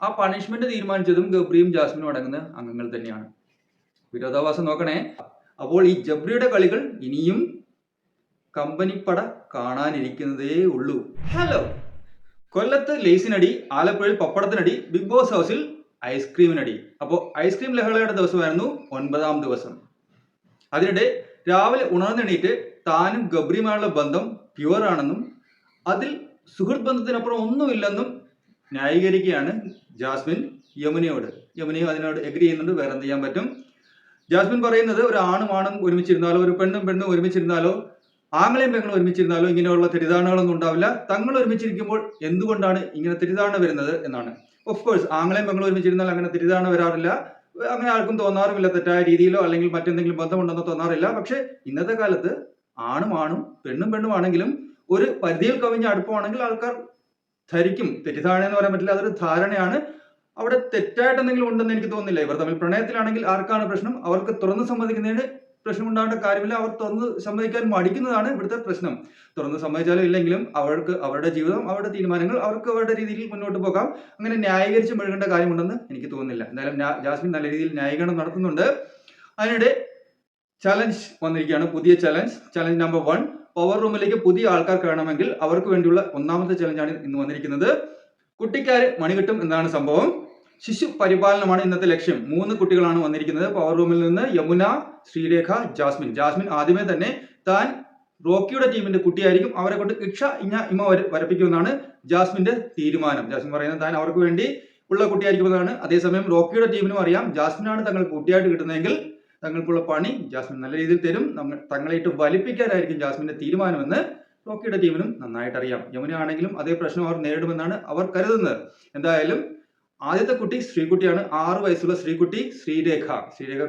ആ പണിഷ്മെന്റ് തീരുമാനിച്ചതും ഗബ്രിയും ജാസ്മിനും അടങ്ങുന്ന അംഗങ്ങൾ തന്നെയാണ്. വിരോധാഭാസം നോക്കണേ. അപ്പോൾ ഈ ജബ്രിയുടെ കളികൾ ഇനിയും കമ്പനിപ്പട കാണാനിരിക്കുന്നതേ ഉള്ളൂ. ഹലോ, കൊല്ലത്ത് ലേസിനടി, ആലപ്പുഴയിൽ പപ്പടത്തിനടി, ബിഗ് ബോസ് ഹൗസിൽ ഐസ്ക്രീമിനടി. അപ്പോൾ ഐസ്ക്രീം ലഹളയുടെ ദിവസമായിരുന്നു 9ാം ദിവസം. അതിനിടെ രാവിലെ ഉണർന്നെണീറ്റ് താനും ഗബ്രിയുമായുള്ള ബന്ധം പ്യുവർ ആണെന്നും അതിൽ സുഹൃത്ത് ബന്ധത്തിനപ്പുറം ഒന്നുമില്ലെന്നും ന്യായീകരിക്കുകയാണ് ജാസ്മിൻ യമുനയോട്. യമുനയും അതിനോട് എഗ്രി ചെയ്യുന്നുണ്ട്. വേറെ എന്ത് ചെയ്യാൻ പറ്റും? ജാസ്മിൻ പറയുന്നത് ഒരു ആണും ഒരുമിച്ചിരുന്നാലോ ഒരു പെണ്ണും ഒരുമിച്ചിരുന്നാലോ ആങ്ങളെയും പെങ്ങളും ഒരുമിച്ചിരുന്നാലോ ഇങ്ങനെയുള്ള തെറ്റിദ്ധാരണകളൊന്നും ഉണ്ടാവില്ല. തങ്ങൾ ഒരുമിച്ചിരിക്കുമ്പോൾ എന്തുകൊണ്ടാണ് ഇങ്ങനെ തെറ്റിദ്ധാരണ വരുന്നത് എന്നാണ്. ഓഫ് കോഴ്സ് ആങ്ങളെയും പെങ്ങളും ഒരുമിച്ചിരുന്നാൽ അങ്ങനെ തെറ്റിദ്ധാരണ വരാറില്ല. അങ്ങനെ ആർക്കും തോന്നാറുമില്ല തെറ്റായ രീതിയിലോ അല്ലെങ്കിൽ മറ്റെന്തെങ്കിലും ബന്ധമുണ്ടെന്നോ തോന്നാറില്ല. പക്ഷെ ഇന്നത്തെ കാലത്ത് ആണും പെണ്ണും ആണെങ്കിലും ഒരു പരിധിയിൽ കവിഞ്ഞ അടുപ്പമാണെങ്കിൽ ആൾക്കാർ ധരിക്കും. തെറ്റിദ്ധാരണ എന്ന് പറയാൻ പറ്റില്ല, അതൊരു ധാരണയാണ്. അവിടെ തെറ്റായിട്ട് എന്തെങ്കിലും ഉണ്ടെന്ന് എനിക്ക് തോന്നുന്നില്ല. ഇവർ തമ്മിൽ പ്രണയത്തിലാണെങ്കിൽ ആർക്കാണ് പ്രശ്നം? അവർക്ക് തുറന്ന് സമ്മതിക്കുന്നതിന് പ്രശ്നം ഉണ്ടാകേണ്ട കാര്യമില്ല. അവർ തുറന്ന് സമ്മതിക്കാൻ മടിക്കുന്നതാണ് ഇവിടുത്തെ പ്രശ്നം. തുറന്ന് സമ്മതിച്ചാലും ഇല്ലെങ്കിലും അവർക്ക് അവരുടെ ജീവിതം, അവരുടെ തീരുമാനങ്ങൾ, അവർക്ക് അവരുടെ രീതിയിൽ മുന്നോട്ട് പോകാം. അങ്ങനെ ന്യായീകരിച്ച് മെഴുകേണ്ട കാര്യമുണ്ടെന്ന് എനിക്ക് തോന്നുന്നില്ല. എന്തായാലും ജാസ്മിൻ നല്ല രീതിയിൽ ന്യായീകരണം നടത്തുന്നുണ്ട്. അതിനിടെ ചലഞ്ച് വന്നിരിക്കുകയാണ്. പുതിയ ചലഞ്ച് നമ്പർ 1. പവർ റൂമിലേക്ക് പുതിയ ആൾക്കാർ കയറണമെങ്കിൽ അവർക്ക് വേണ്ടിയുള്ള 1ാമത്തെ ചലഞ്ചാണ് ഇന്ന് വന്നിരിക്കുന്നത്. കുട്ടിക്കാര് മണി കിട്ടും എന്നാണ് സംഭവം. ശിശു പരിപാലനമാണ് ഇന്നത്തെ ലക്ഷ്യം. 3 കുട്ടികളാണ് വന്നിരിക്കുന്നത് പവർ റൂമിൽ നിന്ന്. യമുന, ശ്രീരേഖ, ജാസ്മിൻ ആദ്യമേ തന്നെ താൻ റോക്കിയുടെ ടീമിന്റെ കുട്ടിയായിരിക്കും. അവരെ കൊണ്ട് ഇമ വരപ്പിക്കുമെന്നാണ് ജാസ്മിന്റെ തീരുമാനം. ജാസ്മിൻ പറയുന്നത് താൻ അവർക്ക് വേണ്ടി ഉള്ള കുട്ടിയായിരിക്കുമെന്നാണ്. അതേസമയം റോക്കിയുടെ ടീമിനും അറിയാം ജാസ്മിനാണ് തങ്ങൾ കുട്ടിയായിട്ട് കിട്ടുന്നതെങ്കിൽ തങ്ങൾക്കുള്ള പണി ജാസ്മിൻ നല്ല രീതിയിൽ തരും. തങ്ങളായിട്ട് വലിപ്പിക്കാനായിരിക്കും ജാസ്മിന്റെ തീരുമാനമെന്ന് റോക്കിയുടെ ടീമിനും നന്നായിട്ട് അറിയാം. യമുന ആണെങ്കിലും അതേ പ്രശ്നം അവർ നേരിടുമെന്നാണ് അവർ കരുതുന്നത്. എന്തായാലും ആദ്യത്തെ കുട്ടി ശ്രീകുട്ടിയാണ്. 6 വയസ്സുള്ള ശ്രീരേഖ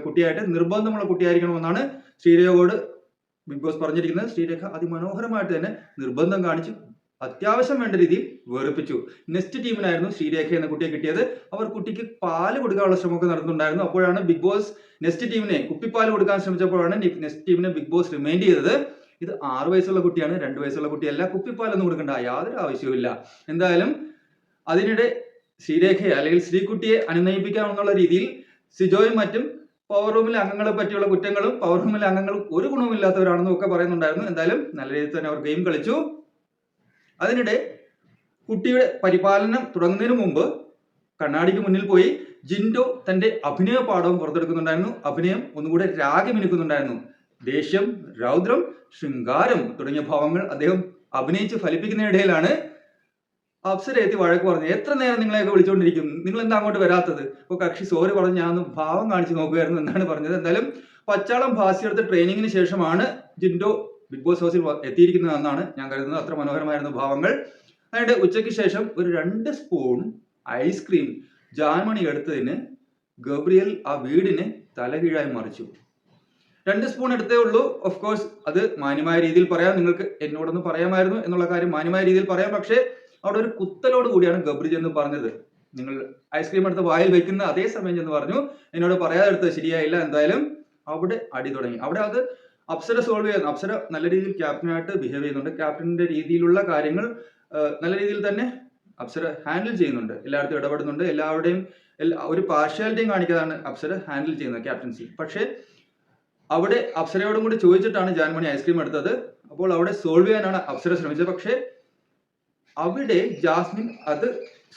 കുട്ടിയായിട്ട് നിർബന്ധമുള്ള കുട്ടിയായിരിക്കണമെന്നാണ് ശ്രീരേഖയോട് ബിഗ് ബോസ് പറഞ്ഞിരിക്കുന്നത്. ശ്രീരേഖ അതിമനോഹരമായിട്ട് തന്നെ നിർബന്ധം കാണിച്ചു അത്യാവശ്യം വേണ്ട രീതിയിൽ വെറുപ്പിച്ചു. നെക്സ്റ്റ് ടീമിനായിരുന്നു ശ്രീരേഖ എന്ന കുട്ടിയെ കിട്ടിയത്. അവർ കുട്ടിക്ക് പാല് കൊടുക്കാനുള്ള ശ്രമമൊക്കെ നടത്തുന്നുണ്ടായിരുന്നു. അപ്പോഴാണ് ബിഗ് ബോസ് നെക്സ്റ്റ് ടീമിനെ കുപ്പിപ്പാല് കൊടുക്കാൻ ശ്രമിച്ചപ്പോഴാണ് നെക്സ്റ്റ് ടീമിനെ ബിഗ് ബോസ് റിമൈൻഡ് ചെയ്തത്. ഇത് 6 വയസ്സുള്ള കുട്ടിയാണ്, 2 വയസ്സുള്ള കുട്ടിയല്ല. കുപ്പിപ്പാലൊന്നും കൊടുക്കേണ്ട യാതൊരു ആവശ്യവുമില്ല. എന്തായാലും അതിനിടെ ശ്രീരേഖയെ അല്ലെങ്കിൽ ശ്രീകുട്ടിയെ അനുനയിപ്പിക്കാമെന്നുള്ള രീതിയിൽ സിജോയും മറ്റും പവർ റൂമിലെ അംഗങ്ങളെ പറ്റിയുള്ള കുറ്റങ്ങളും പവർ റൂമിലെ അംഗങ്ങൾ ഒരു ഗുണവുമില്ലാത്തവരാണെന്നും ഒക്കെ പറയുന്നുണ്ടായിരുന്നു. എന്തായാലും നല്ല രീതിയിൽ തന്നെ അവർ ഗെയിം കളിച്ചു. അതിനിടെ കുട്ടിയുടെ പരിപാലനം തുടങ്ങുന്നതിന് മുമ്പ് കണ്ണാടിക്ക് മുന്നിൽ പോയി ജിൻഡോ തന്റെ അഭിനയ പാഠവും പുറത്തെടുക്കുന്നുണ്ടായിരുന്നു. അഭിനയം ഒന്നുകൂടെ രാഗമിനുക്കുന്നുണ്ടായിരുന്നു. ദേഷ്യം, രൗദ്രം, ശൃംഗാരം തുടങ്ങിയ ഭാവങ്ങൾ അദ്ദേഹം അഭിനയിച്ച് ഫലിപ്പിക്കുന്നതിനിടയിലാണ് അപ്സര എത്തി വഴക്ക് പറഞ്ഞു. എത്ര നേരം നിങ്ങളെയൊക്കെ വിളിച്ചുകൊണ്ടിരിക്കും, നിങ്ങൾ എന്താ അങ്ങോട്ട് വരാത്തത്? അപ്പോൾ കക്ഷി സോറി പറഞ്ഞ് ഞാൻ ഒന്ന് ഭാവം കാണിച്ച് നോക്കുകയായിരുന്നു എന്നാണ് പറഞ്ഞത്. എന്തായാലും പച്ചാളം ഭാസ്യടുത്ത ട്രെയിനിങ്ങിന് ശേഷമാണ് ജിൻഡോ ബിഗ് ബോസ് ഹൗസിൽ എത്തിയിരിക്കുന്നതെന്നാണ് ഞാൻ കരുതുന്നത്. അത്ര മനോഹരമായിരുന്നു ഭാവങ്ങൾ. അതിനിടെ ഉച്ചയ്ക്ക് ശേഷം ഒരു 2 സ്പൂൺ ഐസ്ക്രീം ജാൻമണി എടുത്തതിന് ഗബ്രിയൽ ആ വീടിനെ തലകീഴായി മറിച്ചു. 2 സ്പൂൺ എടുത്തേ ഉള്ളൂ. ഓഫ് കോഴ്സ് അത് മാന്യമായ രീതിയിൽ പറയാം. നിങ്ങൾക്ക് എന്നോടൊന്ന് പറയാമായിരുന്നു എന്നുള്ള കാര്യം മാന്യമായ രീതിയിൽ പറയാം. പക്ഷേ അവിടെ ഒരു കുത്തലോട് കൂടിയാണ് ഗബ്രി ചെന്ന് പറഞ്ഞത്. നിങ്ങൾ ഐസ്ക്രീം എടുത്ത് വായിൽ വെക്കുന്ന അതേ സമയം ചെന്ന് പറഞ്ഞു എന്നോട് പറയാതെ എടുത്തത് ശരിയായില്ല. എന്തായാലും അവിടെ അടി തുടങ്ങി. അവിടെ അത് അപ്സര സോൾവ് ചെയ്യുന്നു. അപ്സര നല്ല രീതിയിൽ ക്യാപ്റ്റനായിട്ട് ബിഹേവ് ചെയ്യുന്നുണ്ട്. ക്യാപ്റ്റന്റെ രീതിയിലുള്ള കാര്യങ്ങൾ നല്ല രീതിയിൽ തന്നെ അപ്സര ഹാൻഡിൽ ചെയ്യുന്നുണ്ട്. എല്ലായിടത്തും ഇടപെടുന്നുണ്ട്. എല്ലാവരുടെയും ഒരു പാർഷ്യാലിറ്റിയും കാണിക്കാതാണ് അപ്സര ഹാൻഡിൽ ചെയ്യുന്നത് ക്യാപ്റ്റൻസി. പക്ഷേ അവിടെ അപ്സരയോടും കൂടി ചോദിച്ചിട്ടാണ് ജാൻമണി ഐസ്ക്രീം എടുത്തത്. അപ്പോൾ അവിടെ സോൾവ് ചെയ്യാനാണ് അപ്സര ശ്രമിച്ചത്. പക്ഷേ അവിടെ ജാസ്മിൻ അത്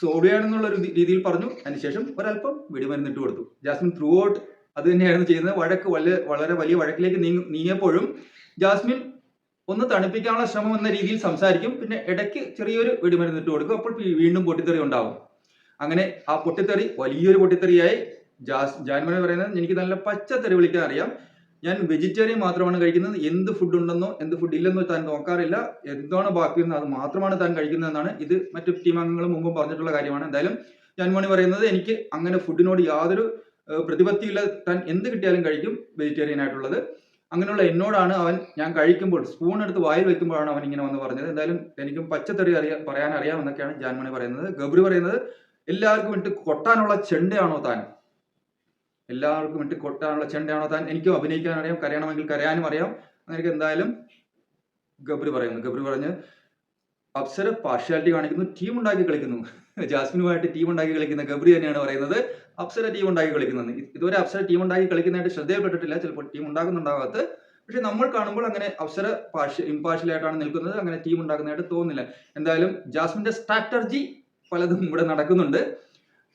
സോൾവ് ചെയ്യാനെന്നുള്ള ഒരു രീതിയിൽ പറഞ്ഞു. അതിനുശേഷം ഒരല്പം വെടിമരുന്നിട്ട് കൊടുത്തു. ജാസ്മിൻ ത്രൂ ഔട്ട് അത് തന്നെയായിരുന്നു ചെയ്യുന്നത്. വഴക്ക് വളരെ വലിയ വഴക്കിലേക്ക് നീങ്ങിയപ്പോഴും ജാസ്മിൻ ഒന്ന് തണുപ്പിക്കാനുള്ള ശ്രമം എന്ന രീതിയിൽ സംസാരിക്കും. പിന്നെ ഇടയ്ക്ക് ചെറിയൊരു വെടിമരുന്നിട്ട് കൊടുക്കും. അപ്പോൾ വീണ്ടും പൊട്ടിത്തെറി ഉണ്ടാവും. അങ്ങനെ ആ പൊട്ടിത്തെറി വലിയൊരു പൊട്ടിത്തെറിയായി. ജാൻമണി പറയുന്നത് എനിക്ക് നല്ല പച്ചത്തെറി വിളിക്കാൻ അറിയാം. ഞാൻ വെജിറ്റേറിയൻ മാത്രമാണ് കഴിക്കുന്നത്. എന്ത് ഫുഡ് ഉണ്ടെന്നോ എന്ത് ഫുഡ് ഇല്ലെന്നോ താൻ നോക്കാറില്ല. എന്താണോ ബാക്കിയെന്നോ അത് മാത്രമാണ് താൻ കഴിക്കുന്നതെന്നാണ് ഇത് മറ്റു ടീം അംഗങ്ങൾ മുമ്പും പറഞ്ഞിട്ടുള്ള കാര്യമാണ്. എന്തായാലും ജാൻമണി പറയുന്നത് എനിക്ക് അങ്ങനെ ഫുഡിനോട് യാതൊരു പ്രതിപത്തിയില്ല. താൻ എന്ത് കിട്ടിയാലും കഴിക്കും, വെജിറ്റേറിയൻ ആയിട്ടുള്ളത്. അങ്ങനെയുള്ള എന്നോടാണ് ഞാൻ കഴിക്കുമ്പോൾ സ്പൂൺ എടുത്ത് വായിൽ വെക്കുമ്പോഴാണ് അവൻ ഇങ്ങനെ വന്ന് പറഞ്ഞത്. എന്തായാലും എനിക്കും പച്ചത്തെറി പറയാൻ അറിയാമെന്നൊക്കെയാണ് ജാൻമണി പറയുന്നത്. ഗബ്രി പറയുന്നത് എല്ലാവർക്കും വേണ്ടി കൊട്ടാനുള്ള ചെണ്ടയാണോ താൻ? എല്ലാവർക്കും വേണ്ടി കൊട്ടാനുള്ള ചെണ്ടയാണോ താൻ? എനിക്കും അഭിനയിക്കാൻ അറിയാം, കരയണമെങ്കിൽ കരയാനും അറിയാം. അങ്ങനെയൊക്കെ എന്തായാലും ഗബ്രി പറയുന്നു. ഗബ്രി പറഞ്ഞ് അപ്സര പാർഷ്യാലിറ്റി കാണിക്കുന്നു, ടീം ഉണ്ടാക്കി കളിക്കുന്നു. ജാസ്മിനുമായിട്ട് ടീം ഉണ്ടാക്കി കളിക്കുന്ന ഗബ്രി തന്നെയാണ് പറയുന്നത് അപ്സര ടീം ഉണ്ടാക്കി കളിക്കുന്നത്. ഇതുവരെ അപ്സര ടീം ഉണ്ടാക്കി കളിക്കുന്നതായിട്ട് ശ്രദ്ധയിൽപ്പെട്ടിട്ടില്ല. ചിലപ്പോൾ ടീം ഉണ്ടാകുന്നുണ്ടാകാത്ത, പക്ഷെ നമ്മൾ കാണുമ്പോൾ അങ്ങനെ അപ്സര ഇമ്പാർഷ്യലായിട്ടാണ് നിൽക്കുന്നത്. അങ്ങനെ ടീം ഉണ്ടാക്കുന്നതായിട്ട് തോന്നുന്നില്ല. എന്തായാലും ജാസ്മിന്റെ സ്ട്രാറ്റജി പലതും ഇവിടെ നടക്കുന്നുണ്ട്.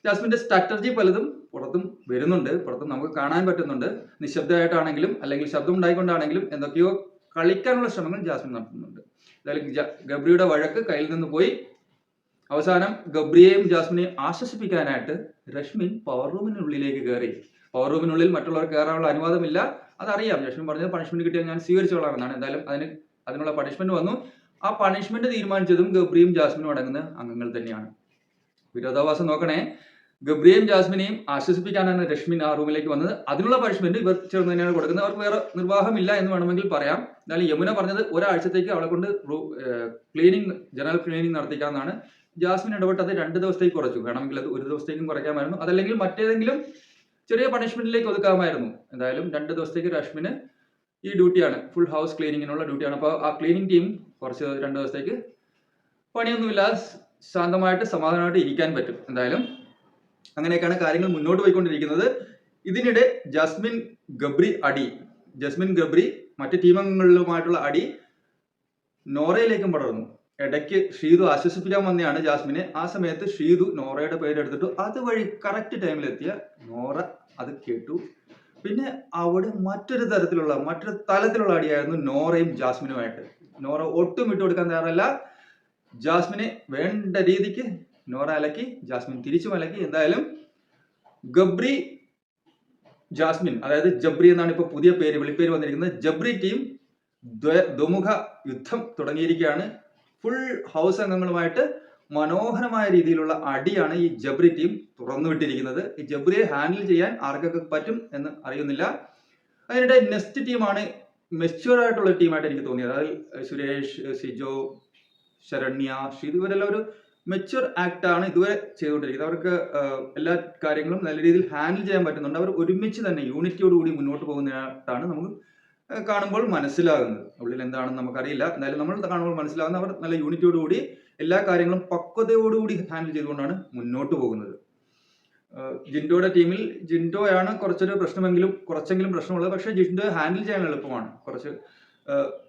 ജാസ്മിന്റെ സ്ട്രാറ്റജി പലതും പുറത്തും വരുന്നുണ്ട്, പുറത്തും നമുക്ക് കാണാൻ പറ്റുന്നുണ്ട്. നിശബ്ദമായിട്ടാണെങ്കിലും അല്ലെങ്കിൽ ശബ്ദം ഉണ്ടായിക്കൊണ്ടാണെങ്കിലും എന്തൊക്കെയോ കളിക്കാനുള്ള ശ്രമങ്ങൾ ജാസ്മിൻ നടത്തുന്നുണ്ട്. എന്തായാലും ഗബ്രിയുടെ വഴക്ക് കയ്യിൽ നിന്ന് പോയി. അവസാനം ഗബ്രിയെയും ജാസ്മിനെയും ആശ്വസിപ്പിക്കാനായിട്ട് രശ്മിൻ പവർ റൂമിനുള്ളിലേക്ക് കയറി. പവർ റൂമിനുള്ളിൽ മറ്റുള്ളവർ കയറാനുള്ള അനുവാദമില്ല, അതറിയാം. രശ്മിൻ പറഞ്ഞത് പണിഷ്മെന്റ് കിട്ടിയാൽ ഞാൻ സ്വീകരിച്ചോളാമെന്നാണ്. എന്തായാലും അതിനുള്ള പണിഷ്മെന്റ് വന്നു. ആ പണിഷ്മെന്റ് തീരുമാനിച്ചതും ഗബ്രിയും ജാസ്മിനും അടങ്ങുന്ന അംഗങ്ങൾ തന്നെയാണ്. വിരോധാഭാസം നോക്കണേ. ഗബ്രിയെയും ജാസ്മിനെയും ആശ്വസിപ്പിക്കാനാണ് രശ്മിൻ ആ റൂമിലേക്ക് വന്നത്. അതിനുള്ള പണിഷ്മെന്റ് ഇവർ ചേർന്ന് തന്നെയാണ് കൊടുക്കുന്നത്. അവർക്ക് വേറെ നിർവാഹമില്ല എന്ന് വേണമെങ്കിൽ പറയാം. എന്നാലും യമുന പറഞ്ഞത് ഒരാഴ്ചത്തേക്ക് അവളെ കൊണ്ട് ജനറൽ ക്ലീനിങ് നടത്തിക്കാമെന്നാണ്. ജാസ്മിൻ ഇടപെട്ട് അത് 2 ദിവസത്തേക്ക് കുറച്ചു. വേണമെങ്കിൽ അത് 1 ദിവസത്തേക്കും കുറയ്ക്കാമായിരുന്നു, അതല്ലെങ്കിൽ മറ്റേതെങ്കിലും ചെറിയ പണിഷ്മെന്റിലേക്ക് ഒതുക്കാമായിരുന്നു. എന്തായാലും 2 ദിവസത്തേക്ക് രശ്മിന് ഈ ഡ്യൂട്ടിയാണ്, ഫുൾ ഹൗസ് ക്ലീനിങ്ങിനുള്ള ഡ്യൂട്ടിയാണ്. അപ്പോൾ ആ ക്ലീനിങ് ടീം കുറച്ച് 2 ദിവസത്തേക്ക് പണിയൊന്നുമില്ലാതെ ശാന്തമായിട്ട് സമാധാനമായിട്ട് ഇരിക്കാൻ പറ്റും. എന്തായാലും അങ്ങനെയൊക്കെയാണ് കാര്യങ്ങൾ മുന്നോട്ട് പോയിക്കൊണ്ടിരിക്കുന്നത്. ഇതിനിടെ ജസ്മിൻ ഗബ്രി മറ്റ് ടീമംഗങ്ങളുമായിട്ടുള്ള അടി നോറയിലേക്കും പടർന്നു. ഇടയ്ക്ക് ഷീതു ആശ്വസിപ്പിക്കാൻ വന്നെയാണ് ജാസ്മിനെ. ആ സമയത്ത് ഷീതു നോറയുടെ പേരെടുത്തിട്ടു. അതുവഴി കറക്റ്റ് ടൈമിലെത്തിയ നോറ അത് കേട്ടു. പിന്നെ അവിടെ മറ്റൊരു തലത്തിലുള്ള അടിയായിരുന്നു നോറയും ജാസ്മിനുമായിട്ട്. നോറ ഒട്ടും വിട്ടുകൊടുക്കാൻ തയ്യാറല്ല. ജാസ്മിനെ വേണ്ട രീതിക്ക് നോറ അലക്കി, ജാസ്മിൻ തിരിച്ചും അലക്കി. എന്തായാലും ഗബ്രി ജാസ്മിൻ, അതായത് ജബ്രി എന്നാണ് ഇപ്പോൾ പുതിയ വിളിപ്പേര് വന്നിരിക്കുന്നത്. ജബ്രി ടീം ദ്വിമുഖ യുദ്ധം തുടങ്ങിയിരിക്കുകയാണ്. ഫുൾ ഹൗസ് അംഗങ്ങളുമായിട്ട് മനോഹരമായ രീതിയിലുള്ള അടിയാണ് ഈ ജബ്രി ടീം തുറന്നുവിട്ടിരിക്കുന്നത്. ഈ ജബ്രിയെ ഹാൻഡിൽ ചെയ്യാൻ ആർക്കൊക്കെ പറ്റും എന്ന് അറിയുന്നില്ല. അതിനിടെ നെക്സ്റ്റ് ടീമാണ് മെച്യൂർഡ് ആയിട്ടുള്ള ടീമായിട്ട് എനിക്ക് തോന്നിയത്. അതായത് സുരേഷ്, സിജോ, ശരണ്യ, ഷീതു, ഇവരെല്ലാം ഒരു മെച്യൂർ ആക്ട് ആണ് ഇതുവരെ ചെയ്തുകൊണ്ടിരിക്കുന്നത്. അവർക്ക് എല്ലാ കാര്യങ്ങളും നല്ല രീതിയിൽ ഹാൻഡിൽ ചെയ്യാൻ പറ്റുന്നുണ്ട്. അവർ ഒരുമിച്ച് തന്നെ യൂണിറ്റിയോടുകൂടി മുന്നോട്ട് പോകുന്നതായിട്ടാണ് നമുക്ക് കാണുമ്പോൾ മനസ്സിലാകുന്നത്. ഉള്ളിൽ എന്താണെന്ന് നമുക്കറിയില്ല. എന്തായാലും നമ്മൾ കാണുമ്പോൾ മനസ്സിലാകുന്ന അവർ നല്ല യൂണിറ്റിയോടുകൂടി എല്ലാ കാര്യങ്ങളും പക്വതയോടുകൂടി ഹാൻഡിൽ ചെയ്തുകൊണ്ടാണ് മുന്നോട്ട് പോകുന്നത്. ജിൻഡോയുടെ ടീമിൽ ജിൻഡോയാണ് കുറച്ചെങ്കിലും പ്രശ്നമുള്ളത്. പക്ഷേ ജിൻഡോ ഹാൻഡിൽ ചെയ്യാൻ എളുപ്പമാണ്. കുറച്ച്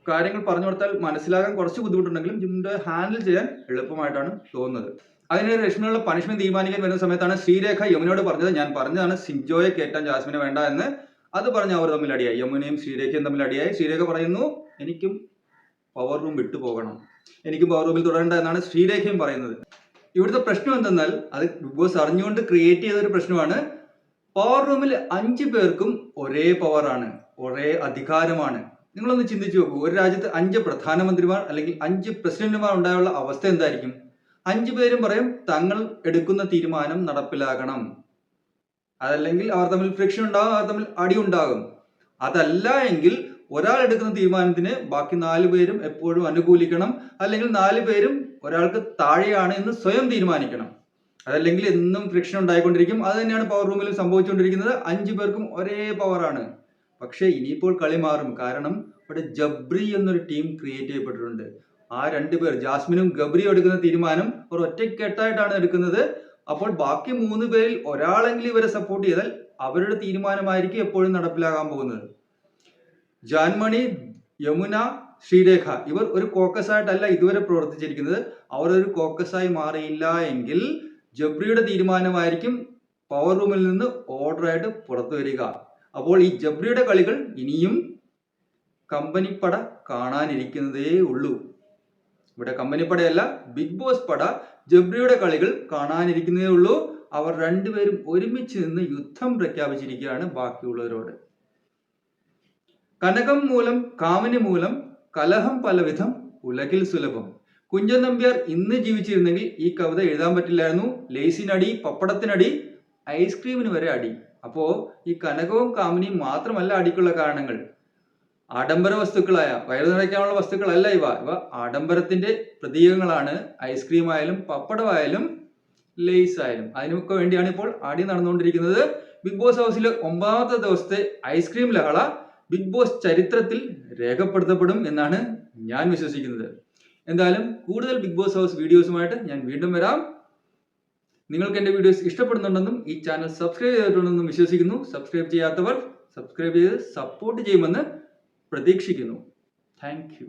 കാര്യങ്ങൾ പറഞ്ഞു കൊടുത്താൽ മനസ്സിലാകാൻ കുറച്ച് ബുദ്ധിമുട്ടുണ്ടെങ്കിലും ജിൻഡോ ഹാൻഡിൽ ചെയ്യാൻ എളുപ്പമായിട്ടാണ് തോന്നുന്നത്. അതിന് രശ്മിനുള്ള പണിഷ്മെന്റ് തീരുമാനിക്കാൻ വരുന്ന സമയത്താണ് ശ്രീരേഖ യമുനയോട് പറഞ്ഞത്, ഞാൻ പറഞ്ഞതാണ് സിജോയെ കയറ്റാൻ ജാസ്മിനെ വേണ്ട എന്ന്. അത് പറഞ്ഞ് അവർ തമ്മിൽ അടിയായി. യമുനയും ശ്രീരേഖയും തമ്മിൽ അടിയായി. ശ്രീരേഖ പറയുന്നു, എനിക്കും പവർ റൂം വിട്ടുപോകണം, എനിക്കും പവർ റൂമിൽ തുടരേണ്ട എന്നാണ് ശ്രീരേഖയും പറയുന്നത്. ഇവിടുത്തെ പ്രശ്നം എന്തെന്നാൽ അത് ബിഗ് ബോസ് അറിഞ്ഞുകൊണ്ട് ക്രിയേറ്റ് ചെയ്ത ഒരു പ്രശ്നമാണ്. പവർ റൂമിൽ 5 പേർക്കും ഒരേ പവറാണ്, ഒരേ അധികാരമാണ്. നിങ്ങളൊന്ന് ചിന്തിച്ചു നോക്കൂ. ഒരു രാജ്യത്ത് 5 പ്രധാനമന്ത്രിമാർ അല്ലെങ്കിൽ 5 പ്രസിഡന്റുമാർ ഉണ്ടായുള്ള അവസ്ഥ എന്തായിരിക്കും? 5 പേരും പറയും തങ്ങൾ എടുക്കുന്ന തീരുമാനം നടപ്പിലാക്കണം. അതല്ലെങ്കിൽ അവർ തമ്മിൽ ഫ്രിക്ഷൻ ഉണ്ടാകും, അവർ തമ്മിൽ അടി ഉണ്ടാകും. അതല്ല എങ്കിൽ ഒരാൾ എടുക്കുന്ന തീരുമാനത്തിന് ബാക്കി 4 പേരും എപ്പോഴും അനുകൂലിക്കണം. അല്ലെങ്കിൽ 4 പേരും ഒരാൾക്ക് താഴെയാണ് എന്ന് സ്വയം തീരുമാനിക്കണം. അതല്ലെങ്കിൽ എന്നും ഫ്രിക്ഷൻ ഉണ്ടായിക്കൊണ്ടിരിക്കും. അത് തന്നെയാണ് പവർ റൂമിൽ സംഭവിച്ചുകൊണ്ടിരിക്കുന്നത്. 5 പേർക്കും ഒരേ പവറാണ്. പക്ഷേ ഇനിയിപ്പോൾ കളി മാറും. കാരണം ഇവിടെ ജബ്രി എന്നൊരു ടീം ക്രിയേറ്റ് ചെയ്യപ്പെട്ടിട്ടുണ്ട്. ആ 2 പേർ ജാസ്മിനും ഗബ്രിയും എടുക്കുന്ന തീരുമാനം ഒരു ഒറ്റക്കെട്ടായിട്ടാണ് എടുക്കുന്നത്. അപ്പോൾ ബാക്കി 3 പേരിൽ ഒരാളെങ്കിലും ഇവരെ സപ്പോർട്ട് ചെയ്താൽ അവരുടെ തീരുമാനമായിരിക്കും എപ്പോഴും നടപ്പിലാകാൻ പോകുന്നത്. ജാൻമണി, യമുന, ശ്രീരേഖ ഇവർ ഒരു കോക്കസ് ആയിട്ടല്ല ഇതുവരെ പ്രവർത്തിച്ചിരിക്കുന്നത്. അവർ ഒരു കോക്കസായി മാറിയില്ല എങ്കിൽ ജബ്രിയുടെ തീരുമാനമായിരിക്കും പവർ റൂമിൽ നിന്ന് ഓർഡറായിട്ട് പുറത്തു വരിക. അപ്പോൾ ഈ ജബ്രിയുടെ കളികൾ ഇനിയും കമ്പനിപ്പട കാണാനിരിക്കുന്നതേ ഉള്ളൂ. ഇവിടെ കമ്പനിപ്പടയല്ല, ബിഗ് ബോസ് പട ജബ്രിയുടെ കളികൾ കാണാനിരിക്കുന്നതേ ഉള്ളൂ. അവർ 2 പേരും ഒരുമിച്ച് നിന്ന് യുദ്ധം പ്രഖ്യാപിച്ചിരിക്കുകയാണ് ബാക്കിയുള്ളവരോട്. കനകം മൂലം കാമിനി മൂലം കലഹം പലവിധം ഉലകിൽ സുലഭം. കുഞ്ചൻ നമ്പ്യാർ ഇന്ന് ജീവിച്ചിരുന്നെങ്കിൽ ഈ കവിത എഴുതാൻ പറ്റില്ലായിരുന്നു. ലേസിനടി, പപ്പടത്തിനടി, ഐസ്ക്രീമിന് വരെ അടി. അപ്പോ ഈ കനകവും കാമിനിയും മാത്രമല്ല അടിക്കുള്ള കാരണങ്ങൾ. ആഡംബര വസ്തുക്കളായ, വയറു നിറയ്ക്കാനുള്ള വസ്തുക്കളല്ല ഇവ ആഡംബരത്തിന്റെ പ്രതീകങ്ങളാണ്. ഐസ്ക്രീം ആയാലും പപ്പടമായാലും ലേസ് ആയാലും അതിനൊക്കെ വേണ്ടിയാണ് ഇപ്പോൾ അടി നടന്നുകൊണ്ടിരിക്കുന്നത്. ബിഗ് ബോസ് ഹൗസിൽ 9ാമത്തെ ദിവസത്തെ ഐസ്ക്രീം ലഹള ബിഗ് ബോസ് ചരിത്രത്തിൽ രേഖപ്പെടുത്തപ്പെടും എന്നാണ് ഞാൻ വിശ്വസിക്കുന്നത്. എന്തായാലും കൂടുതൽ ബിഗ് ബോസ് ഹൗസ് വീഡിയോസുമായിട്ട് ഞാൻ വീണ്ടും വരാം. നിങ്ങൾക്ക് എൻ്റെ വീഡിയോസ് ഇഷ്ടപ്പെടുന്നുണ്ടെന്നും ഈ ചാനൽ സബ്സ്ക്രൈബ് ചെയ്തിട്ടുണ്ടെന്നും വിശ്വസിക്കുന്നു. സബ്സ്ക്രൈബ് ചെയ്യാത്തവർ സബ്സ്ക്രൈബ് ചെയ്ത് സപ്പോർട്ട് ചെയ്യുമെന്ന് പ്രതീക്ഷിക്കുന്നു. Thank you.